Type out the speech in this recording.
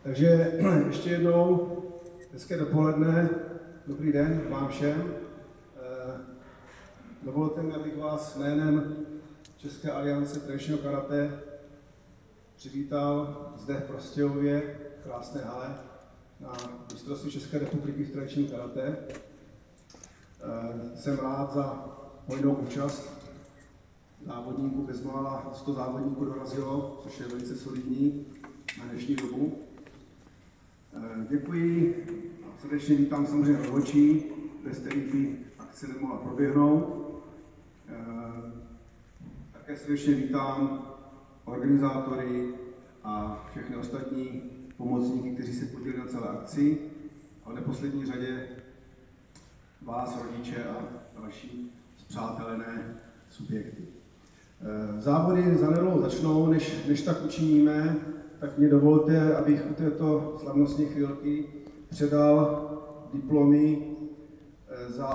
Takže ještě jednou hezké dopoledne, dobrý den vám všem. Dovolte mi, abych vás jménem České aliance tradičního karate přivítal zde v Prostějově, krásné hale, na mistrovství České republiky v tradičním karate. Jsem rád za hojnou účast závodníků, bezmála 100 závodníků dorazilo, což je velice solidní na dnešní dobu. Děkuji, srdečně vítám samozřejmě rozhodčí, bez kterých by akce nemohla proběhnout. Také srdečně vítám organizátory a všechny ostatní pomocníky, kteří se podíleli na celé akci, a v neposlední řadě vás, rodiče a další spřátelené subjekty. Závody zanedlouho začnou, než tak učiníme, tak mě dovolte, abych u této slavnostní chvílky předal diplomy za